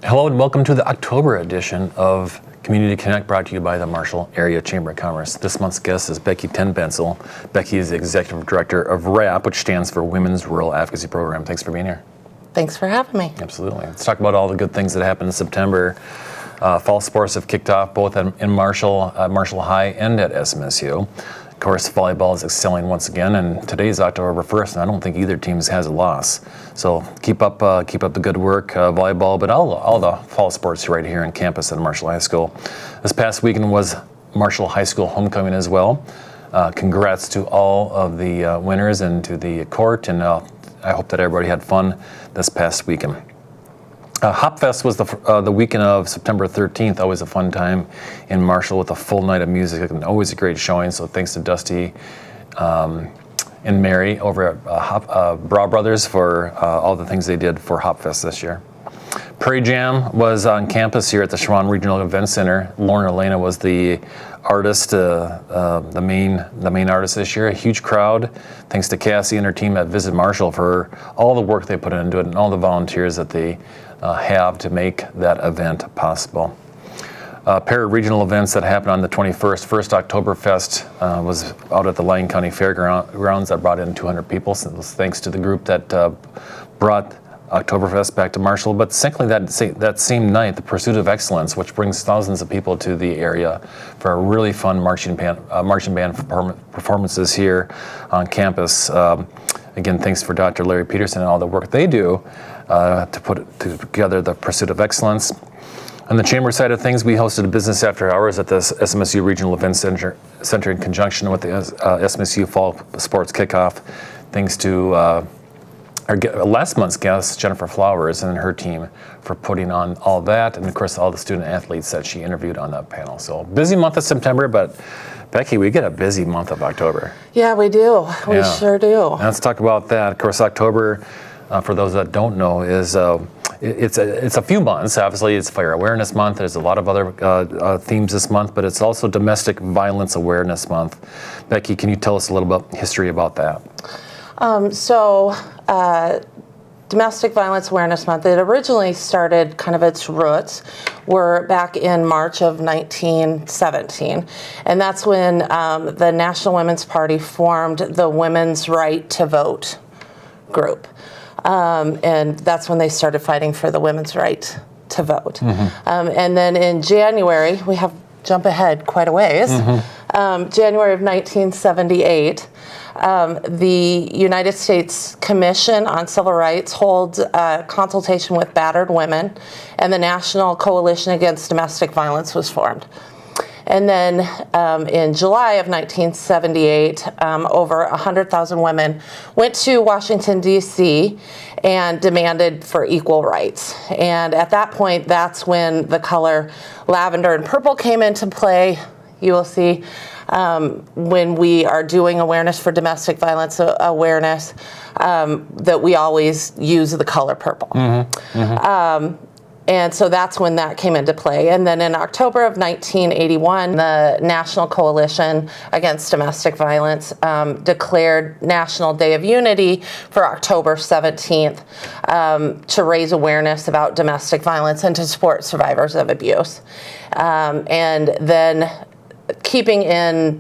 Hello and welcome to the October edition of Community Connect, brought to you by the Marshall Area Chamber of Commerce. This month's guest is Becci TenBensel. Becci is the Executive Director of WRAP, which stands for Women's Rural Advocacy Program. Thanks for being here. Thanks for having me. Absolutely. Let's talk about all the good things that happened in September. Fall sports have kicked off both in Marshall High and at SMSU. Of course, volleyball is excelling once again, and today is October 1st, and I don't think either team has a loss. So keep up the good work, volleyball, but all the fall sports right here on campus at Marshall High School. This past weekend was Marshall High School homecoming as well. Congrats to all of the winners and to the court, and I hope that everybody had fun this past weekend. HopFest was the weekend of September 13th, always a fun time in Marshall with a full night of music and always a great showing. So thanks to Dusty and Mary over at Brow Brothers for all the things they did for HopFest this year. Prairie Jam was on campus here at the Shawan Regional Event Center. Lauren Elena was the artist, the main artist this year. A huge crowd. Thanks to Cassie and her team at Visit Marshall for all the work they put into it and all the volunteers that they have to make that event possible. Pair of regional events that happened on the 21st. First Oktoberfest was out at the Lyon County Fairgrounds that brought in 200 people. So thanks to the group that brought Oktoberfest back to Marshall. But secondly, that same night, the Pursuit of Excellence, which brings thousands of people to the area for a really fun marching band performances here on campus. Again, thanks for Dr. Larry Peterson and all the work they do to put together the Pursuit of Excellence. On the Chamber side of things, we hosted a business after hours at the SMSU Regional Event Center in conjunction with the SMSU Fall Sports Kickoff. Thanks to our last month's guest, Jennifer Flowers, and her team for putting on all that, and of course all the student athletes that she interviewed on that panel. So busy month of September, but Becci, we get a busy month of October. Yeah, we do. We sure do. And let's talk about that. Of course, October, for those that don't know, is it's a few months. Obviously, it's Fire Awareness Month. There's a lot of other themes this month, but it's also Domestic Violence Awareness Month. Becci, can you tell us a little bit history about that? Domestic Violence Awareness Month, it originally started, kind of its roots were back in March of 1917. And that's when the National Women's Party formed the Women's Right to Vote group. And that's when they started fighting for the women's right to vote. Mm-hmm. And then in January, we have jump ahead quite a ways, January of 1978, the United States Commission on Civil Rights holds a consultation with battered women, and the National Coalition Against Domestic Violence was formed. And then in July of 1978, over 100,000 women went to Washington, D.C. and demanded for equal rights. And at that point, that's when the color lavender and purple came into play. You will see when we are doing awareness for domestic violence awareness that we always use the color purple. Mm-hmm. Mm-hmm. And so that's when that came into play. And then in October of 1981, the National Coalition Against Domestic Violence declared National Day of Unity for October 17th to raise awareness about domestic violence and to support survivors of abuse. And then keeping in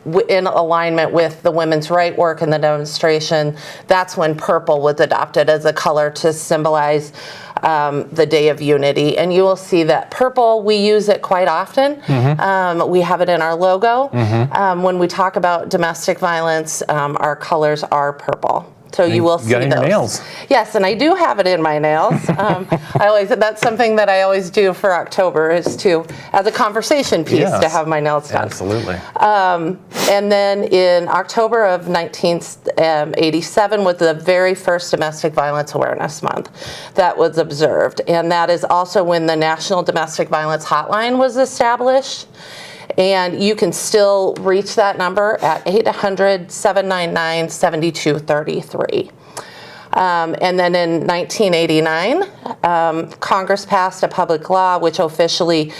alignment with the women's right work and the demonstration, that's when purple was adopted as a color to symbolize the Day of Unity. And you will see that purple, we use it quite often. Mm-hmm. We have it in our logo. Mm-hmm. When we talk about domestic violence, our colors are purple. So you will see those. You got it in your nails. Yes, and I do have it in my nails. That's something that I always do for October is to, as a conversation piece, to have my nails done. Absolutely. And then in October of 1987 was the very first Domestic Violence Awareness Month that was observed. And that is also when the National Domestic Violence Hotline was established. And you can still reach that number at 800-799-7233. And then in 1989, Congress passed a public law which officially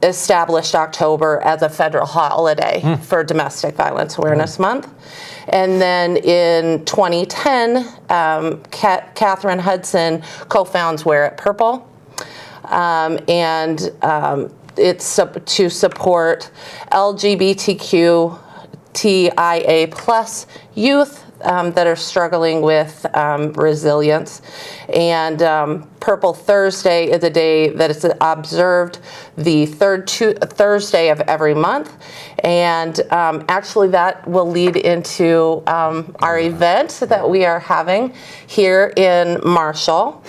established October as a federal holiday for Domestic Violence Awareness Month. And then in 2010, Catherine Hudson co-founds Wear It Purple. It's to support LGBTQTIA plus youth that are struggling with resilience. And Purple Thursday is a day that is observed the third Thursday of every month. And actually that will lead into our event that we are having here in Marshall,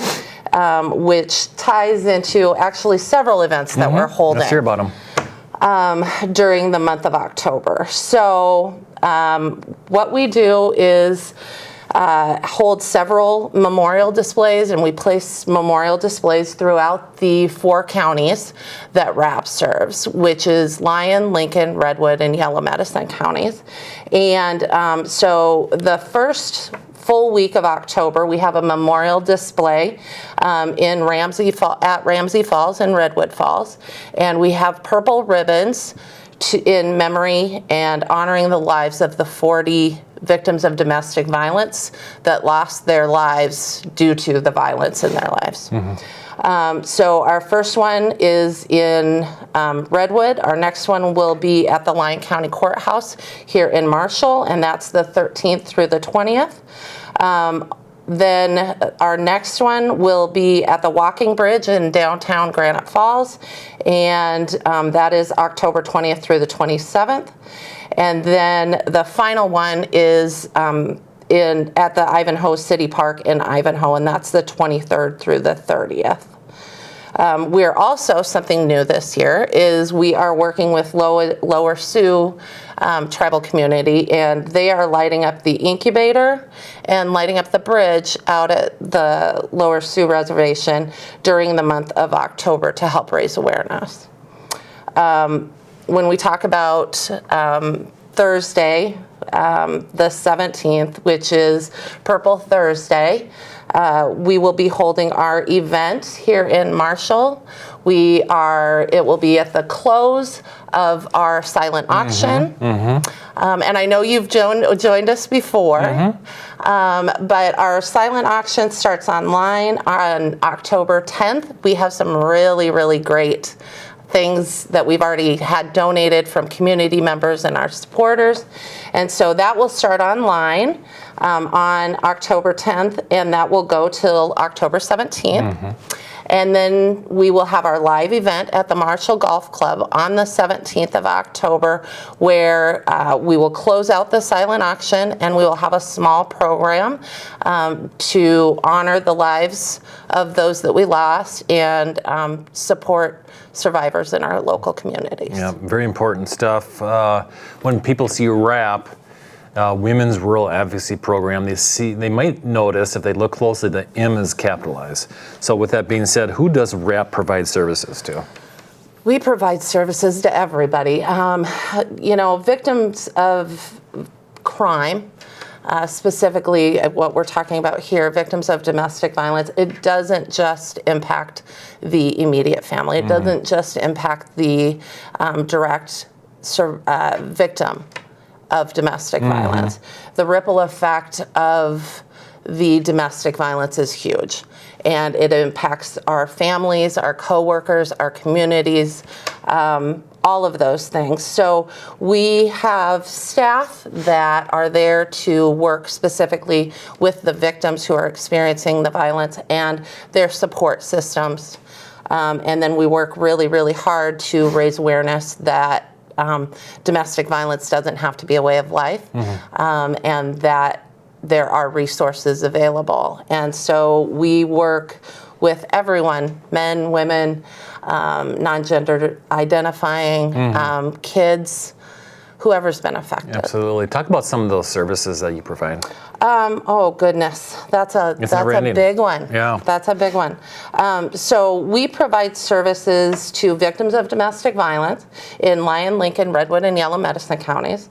which ties into actually several events that we're holding. Let's hear about them. During the month of October. So what we do is hold several memorial displays, and we place memorial displays throughout the 4 counties that RAP serves, which is Lyon, Lincoln, Redwood, and Yellow Medicine counties. And so the first full week of October, we have a memorial display at Ramsey Falls and Redwood Falls, and we have purple ribbons in memory and honoring the lives of the 40 victims of domestic violence that lost their lives due to the violence in their lives. So our first one is in Redwood. Our next one will be at the Lyon County Courthouse here in Marshall, and that's the 13th through the 20th. Then our next one will be at the Walking Bridge in downtown Granite Falls, and that is October 20th through the 27th. And then the final one is at the Ivanhoe City Park in Ivanhoe, and that's the 23rd through the 30th. We're also, something new this year, is we are working with Lower Sioux tribal community, and they are lighting up the incubator and lighting up the bridge out at the Lower Sioux Reservation during the month of October to help raise awareness. When we talk about Thursday, the 17th, which is Purple Thursday, we will be holding our event here in Marshall. It will be at the close of our silent auction. And I know you've joined us before, but our silent auction starts online on October 10th. We have some really, really great things that we've already had donated from community members and our supporters. And so that will start online on October 10th, and that will go till October 17th. And then we will have our live event at the Marshall Golf Club on the 17th of October, where we will close out the silent auction, and we will have a small program to honor the lives of those that we lost and support survivors in our local communities. Yeah, very important stuff. When people see RAP, Women's Rural Advocacy Program, they might notice if they look closely that M is capitalized. So with that being said, who does RAP provide services to? We provide services to everybody. Victims of crime, specifically what we're talking about here, victims of domestic violence, it doesn't just impact the immediate family. It doesn't just impact the direct victim of domestic violence. The ripple effect of the domestic violence is huge, and it impacts our families, our coworkers, our communities, all of those things. So we have staff that are there to work specifically with the victims who are experiencing the violence and their support systems. And then we work really, really hard to raise awareness that domestic violence doesn't have to be a way of life, and that there are resources available. And so we work with everyone, men, women, non-gender identifying, kids whoever's been affected. Absolutely. Talk about some of those services that you provide. Oh goodness, that's a big one. Yeah, that's a big one. So we provide services to victims of domestic violence in Lyon, Lincoln, Redwood, and Yellow Medicine counties.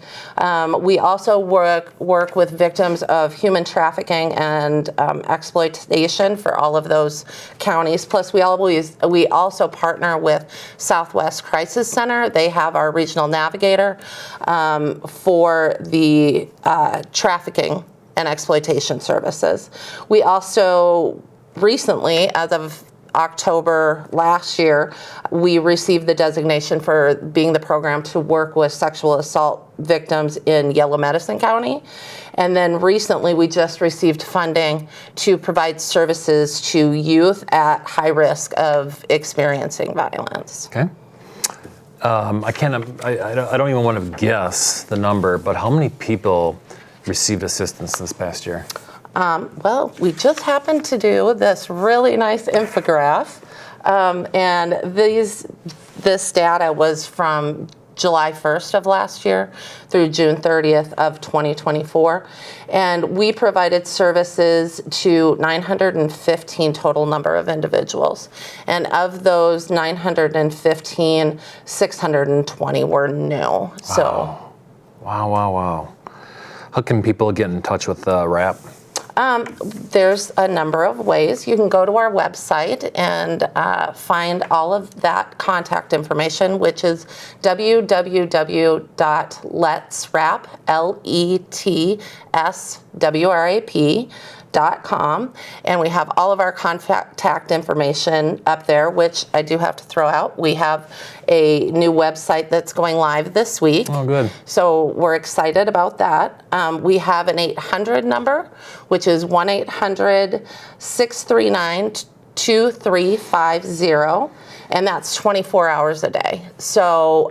We also work with victims of human trafficking and exploitation for all of those counties. Plus, we also partner with Southwest Crisis Center. They have our regional navigator for the trafficking and exploitation services. We also recently, as of October last year, we received the designation for being the program to work with sexual assault victims in Yellow Medicine County. And then recently we just received funding to provide services to youth at high risk of experiencing violence. Okay. I don't even want to guess the number, but how many people received assistance this past year? Well, we just happened to do this really nice infograph, and this data was from July 1st of last year through June 30th of 2024, and we provided services to 915 total number of individuals, and of those 915, 620 were new. So, wow. How can people get in touch with RAP? There's a number of ways. You can go to our website and find all of that contact information, which is www.letswrap.com, and we have all of our contact information up there, which I do have to throw out. We have a new website that's going live this week. Oh, good. So we're excited about that. We have an 800 number, which is 1-800-639-2350, and that's 24 hours a day. So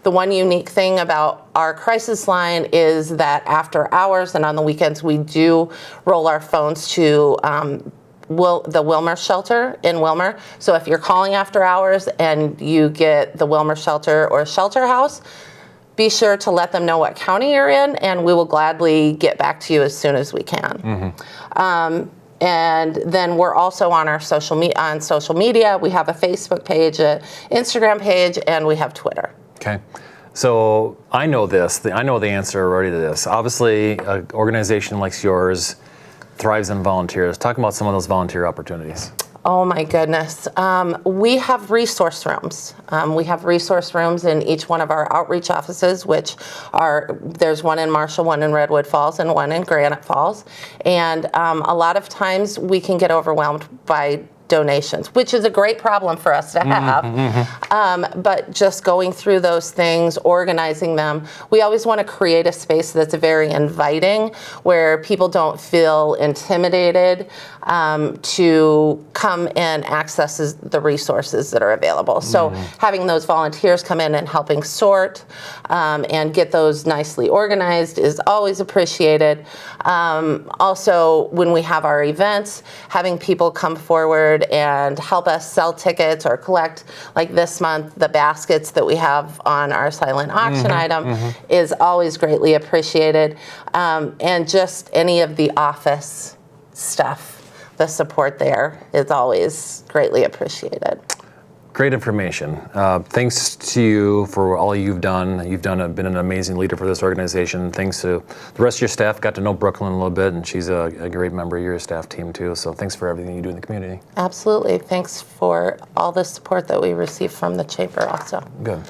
the one unique thing about our crisis line is that after hours and on the weekends, we do roll our phones to the Wilmer shelter in Wilmer. So if you're calling after hours and you get the Wilmer shelter or shelter house, be sure to let them know what county you're in, and we will gladly get back to you as soon as we can. And then we're also on our social media. We have a Facebook page, an Instagram page, and we have Twitter. Okay. So I know this. I know the answer already to this. Obviously, an organization like yours thrives on volunteers. Talk about some of those volunteer opportunities. Oh my goodness. We have resource rooms. We have resource rooms in each one of our outreach offices, there's one in Marshall, one in Redwood Falls, and one in Granite Falls. And a lot of times we can get overwhelmed by donations, which is a great problem for us to have. But just going through those things, organizing them, we always want to create a space that's very inviting, where people don't feel intimidated to come and access the resources that are available. So having those volunteers come in and helping sort and get those nicely organized is always appreciated. Also, when we have our events, having people come forward and help us sell tickets or collect, like this month, the baskets that we have on our silent auction item is always greatly appreciated. And just any of the office stuff, the support there is always greatly appreciated. Great information. Thanks to you for all you've done. You've been an amazing leader for this organization. Thanks to the rest of your staff. Got to know Brooklyn a little bit, and she's a great member of your staff team too. So thanks for everything you do in the community. Absolutely. Thanks for all the support that we receive from the chamber also. Good.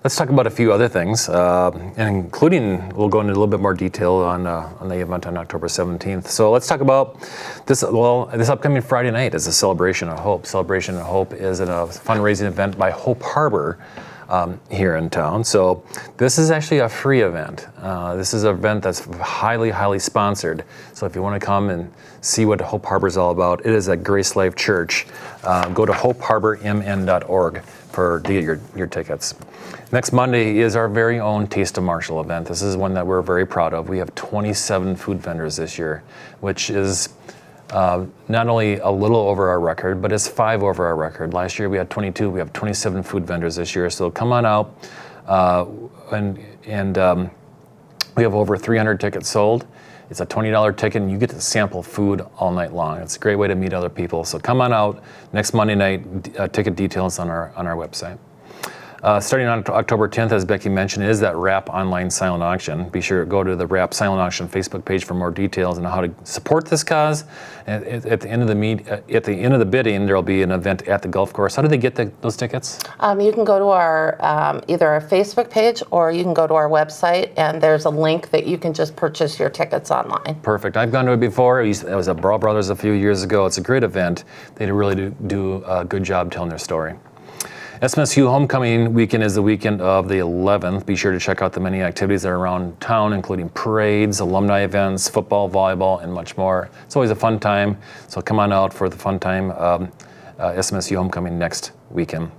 Let's talk about a few other things, and including, we'll go into a little bit more detail on the event on October 17th. So let's talk about this. Well, this upcoming Friday night is a Celebration of Hope. Celebration of Hope is a fundraising event by Hope Harbor here in town. So this is actually a free event. This is an event that's highly, highly sponsored. So if you want to come and see what Hope Harbor is all about, it is at Grace Life Church. Go to hopeharbormn.org to get your tickets. Next Monday is our very own Taste of Marshall event. This is one that we're very proud of. We have 27 food vendors this year, which is not only a little over our record, but it's 5 over our record. Last year we had 22. We have 27 food vendors this year. So come on out. And we have over 300 tickets sold. It's a $20 ticket, and you get to sample food all night long. It's a great way to meet other people. So come on out next Monday night. Ticket details on our website. Starting on October 10th, as Becky mentioned, is that WRAP online silent auction. Be sure to go to the WRAP silent auction Facebook page for more details on how to support this cause. At the end of the bidding, there will be an event at the golf course. How do they get those tickets? You can go to our either our Facebook page, or you can go to our website, and there's a link that you can just purchase your tickets online. Perfect. I've gone to it before. It was at Brawl Brothers a few years ago. It's a great event. They really do a good job telling their story. SMSU Homecoming Weekend is the weekend of the 11th. Be sure to check out the many activities that are around town, including parades, alumni events, football, volleyball, and much more. It's always a fun time, so come on out for the fun time. SMSU Homecoming next weekend.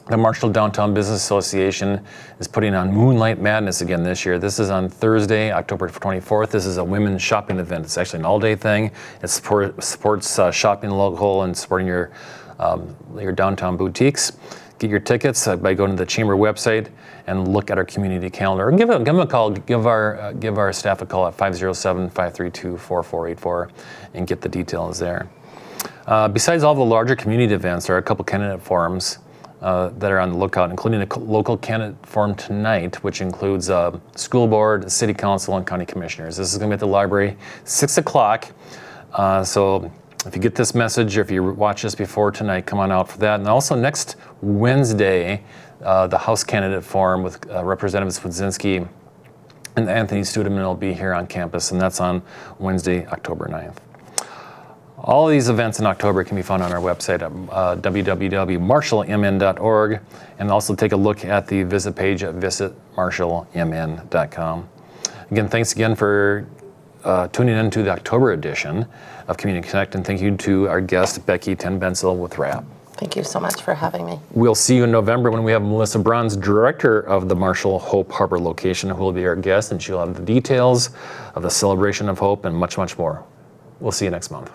The Marshall Downtown Business Association is putting on Moonlight Madness again this year. This is on Thursday, October 24th. This is a women's shopping event. It's actually an all-day thing. It supports shopping local and supporting your downtown boutiques. Get your tickets by going to the Chamber website and look at our community calendar. Or give them a call. Give our staff a call at 507-532-4484 and get the details there. Besides all the larger community events, there are a couple candidate forums that are on the lookout, including a local candidate forum tonight, which includes school board, city council, and county commissioners. This is going to be at the library, 6 o'clock. So if you get this message, or if you watch this before tonight, come on out for that. And also next Wednesday, the House Candidate Forum with Representatives Wodzinski and Anthony Studeman will be here on campus, and that's on Wednesday, October 9th. All of these events in October can be found on our website at www.marshallmn.org, and also take a look at the visit page at visitmarshallmn.com. Again, thanks again for tuning in to the October edition of Community Connect, and thank you to our guest, Becky TenBensel with WRAP. Thank you so much for having me. We'll see you in November when we have Melissa Bruns, director of the Marshall Hope Harbor location, who will be our guest, and she'll have the details of the celebration of hope and much, much more. We'll see you next month.